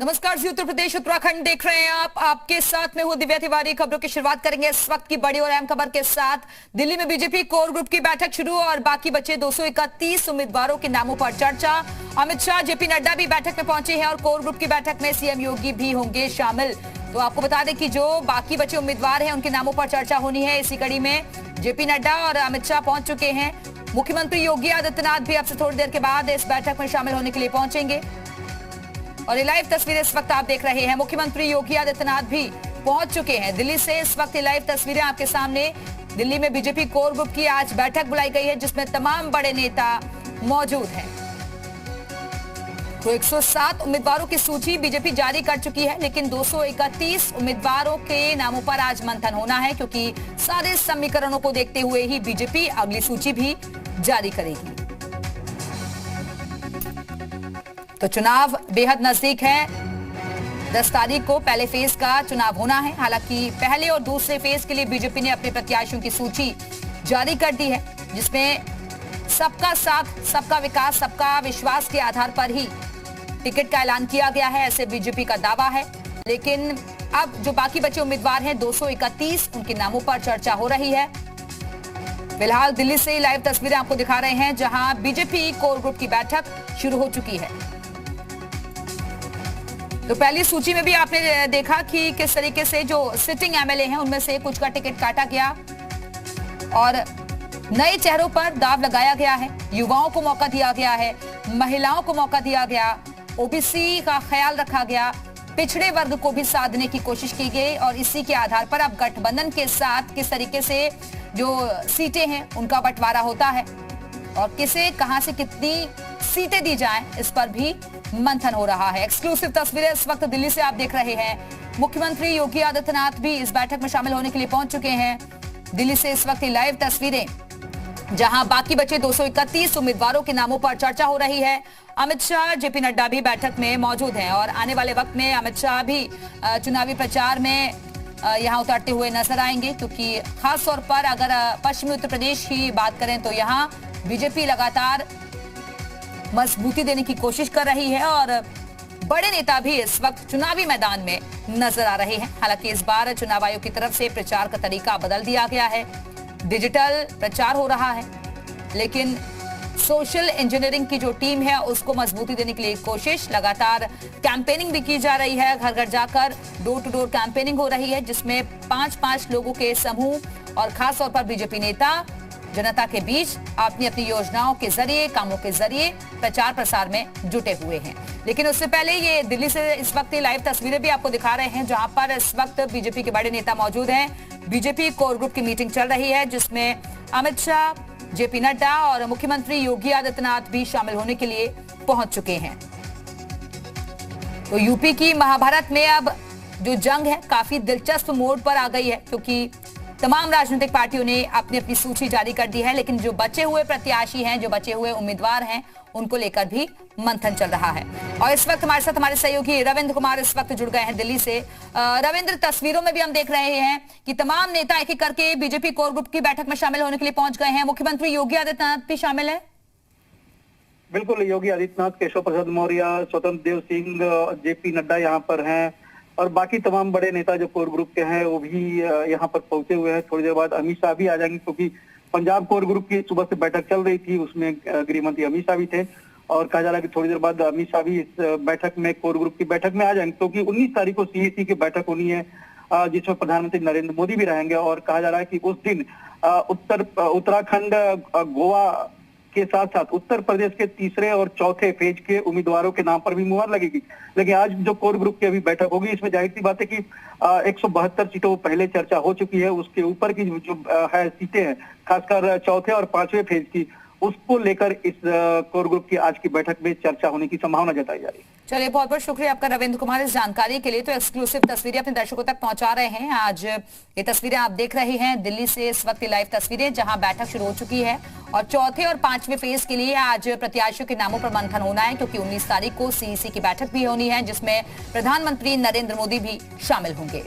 नमस्कार जी, उत्तर प्रदेश उत्तराखंड देख रहे हैं आप। आपके साथ में हूं दिव्या तिवारी। खबरों की शुरुआत करेंगे इस वक्त की बड़ी और अहम खबर के साथ। दिल्ली में बीजेपी कोर ग्रुप की बैठक शुरू और बाकी बचे 231 उम्मीदवारों के नामों पर चर्चा। अमित शाह, जेपी नड्डा भी बैठक में पहुंचे हैं और कोर ग्रुप की बैठक में सीएम योगी भी होंगे शामिल। तो आपको बता दें कि जो बाकी बचे उम्मीदवार हैं उनके नामों पर चर्चा होनी है। इसी कड़ी में जेपी नड्डा और अमित शाह पहुंच चुके हैं। मुख्यमंत्री योगी आदित्यनाथ भी अब से थोड़ी देर के बाद इस बैठक में शामिल होने के लिए पहुंचेंगे और ये लाइव तस्वीरें इस वक्त आप देख रहे हैं। मुख्यमंत्री योगी आदित्यनाथ भी पहुंच चुके हैं दिल्ली से। इस वक्त ये लाइव तस्वीरें आपके सामने। दिल्ली में बीजेपी कोर ग्रुप की आज बैठक बुलाई गई है जिसमें तमाम बड़े नेता मौजूद हैं। तो 107 उम्मीदवारों की सूची बीजेपी जारी कर चुकी है, लेकिन 231 उम्मीदवारों के नामों पर आज मंथन होना है, क्योंकि सारे समीकरणों को देखते हुए ही बीजेपी अगली सूची भी जारी करेगी। तो चुनाव बेहद नजदीक है। 10 तारीख को पहले फेज का चुनाव होना है। हालांकि पहले और दूसरे फेज के लिए बीजेपी ने अपने प्रत्याशियों की सूची जारी कर दी है, जिसमें सबका साथ, सबका विकास, सबका विश्वास के आधार पर ही टिकट का ऐलान किया गया है, ऐसे बीजेपी का दावा है। लेकिन अब जो बाकी बचे उम्मीदवार हैं 231, उनके नामों पर चर्चा हो रही है। फिलहाल दिल्ली से लाइव तस्वीरें आपको दिखा रहे हैं, जहां बीजेपी कोर ग्रुप की बैठक शुरू हो चुकी है। तो पहली सूची में भी आपने देखा कि किस तरीके से जो सिटिंग एमएलए हैं उनमें से कुछ का टिकट काटा गया और नए चेहरों पर दाव लगाया गया है। युवाओं को मौका दिया गया है, महिलाओं को मौका दिया गया, ओबीसी का ख्याल रखा गया, पिछड़े वर्ग को भी साधने की कोशिश की गई और इसी के आधार पर अब गठबंधन के साथ किस तरीके से जो सीटें हैं उनका बंटवारा होता है और किसे कहां से कितनी सीटें दी जाएं, इस पर भी मंथन हो रहा है। एक्सक्लूसिव तस्वीरें इस वक्त दिल्ली से आप देख रहे हैं। मुख्यमंत्री योगी आदित्यनाथ भी इस बैठक में शामिल होने के लिए पहुंच चुके हैं। दिल्ली से इस वक्त लाइव तस्वीरें, जहां बाकी बचे 231 उम्मीदवारों के नामों पर चर्चा हो रही है। अमित शाह, जेपी नड्डा भी बैठक में मौजूद हैं और आने वाले वक्त में अमित शाह भी चुनावी प्रचार में यहां उतरते हुए नजर आएंगे, क्योंकि खास तौर पर अगर पश्चिमी उत्तर प्रदेश की बात करें तो यहाँ बीजेपी लगातार मजबूती देने की कोशिश कर रही है और बड़े नेता भी इस वक्त चुनावी मैदान में नजर आ रहे हैं। हालांकि इस बार चुनाव आयोग की तरफ से प्रचार का तरीका बदल दिया गया है, डिजिटल प्रचार हो रहा है, लेकिन सोशल इंजीनियरिंग की जो टीम है उसको मजबूती देने के लिए कोशिश, लगातार कैंपेनिंग भी की जा रही है। घर घर जाकर डोर टू डोर कैंपेनिंग हो रही है, जिसमें 5-5 लोगों के समूह और खास तौर पर बीजेपी नेता जनता के बीच अपनी अपनी योजनाओं के जरिए, कामों के जरिए प्रचार प्रसार में जुटे हुए हैं। लेकिन उससे पहले ये दिल्ली से इस वक्त लाइव तस्वीरें भी आपको दिखा रहे हैं, जहां पर इस वक्त बीजेपी के बड़े नेता मौजूद हैं। बीजेपी कोर ग्रुप की मीटिंग चल रही है, जिसमें अमित शाह, जेपी नड्डा और मुख्यमंत्री योगी आदित्यनाथ भी शामिल होने के लिए पहुंच चुके हैं। तो यूपी की महाभारत में अब जो जंग है काफी दिलचस्प मोड़ पर आ गई है, क्योंकि तमाम राजनीतिक पार्टियों ने अपनी अपनी सूची जारी कर दी है। लेकिन जो बचे हुए प्रत्याशी हैं, जो बचे हुए उम्मीदवार हैं, उनको लेकर भी मंथन चल रहा है। और इस वक्त हमारे साथ हमारे सहयोगी रविंद्र कुमार इस वक्त जुड़ गए हैं दिल्ली से। रविंद्र, तस्वीरों में भी हम देख रहे हैं कि तमाम नेता एक एक करके बीजेपी कोर ग्रुप की बैठक में शामिल होने के लिए पहुंच गए हैं। मुख्यमंत्री योगी आदित्यनाथ भी शामिल है। बिल्कुल, योगी आदित्यनाथ, केशव प्रसाद मौर्य, स्वतंत्र देव सिंह, जेपी नड्डा यहाँ पर हैं और बाकी तमाम बड़े नेता जो कोर ग्रुप के हैं वो भी यहाँ पर पहुंचे हुए हैं। थोड़ी देर बाद अमित शाह भी आ जाएंगे, क्योंकि पंजाब कोर ग्रुप की सुबह से बैठक चल रही थी, उसमें गृह मंत्री अमित शाह भी थे और कहा जा रहा है कि थोड़ी देर बाद अमित शाह भी इस बैठक में, कोर ग्रुप की बैठक में आ जाएंगे, क्योंकि 19 तारीख को सीएसी की बैठक होनी है, जिसमें प्रधानमंत्री नरेंद्र मोदी भी रहेंगे और कहा जा रहा है कि उस दिन उत्तराखंड, गोवा के साथ साथ उत्तर प्रदेश के तीसरे और चौथे फेज के उम्मीदवारों के नाम पर भी मुहर लगेगी। लेकिन आज जो कोर ग्रुप की अभी बैठक होगी, इसमें जाहिर सी बात है कि 172 सीटों पहले चर्चा हो चुकी है, उसके ऊपर की जो है सीटें हैं, खासकर चौथे और पांचवें फेज की, उसको लेकर इस कोर ग्रुप की आज की बैठक में चर्चा होने की संभावना जताई जा रही है। चलिए, बहुत बहुत शुक्रिया आपका रविंद्र कुमार इस जानकारी के लिए। तो एक्सक्लूसिव तस्वीरें अपने दर्शकों तक पहुंचा रहे हैं। आज ये तस्वीरें आप देख रहे हैं दिल्ली से इस वक्त लाइव तस्वीरें, जहां बैठक शुरू हो चुकी है और चौथे और पांचवें फेज के लिए आज प्रत्याशियों के नामों पर मंथन होना है, क्योंकि 19 तारीख को सीईसी की बैठक भी होनी है, जिसमें प्रधानमंत्री नरेंद्र मोदी भी शामिल होंगे।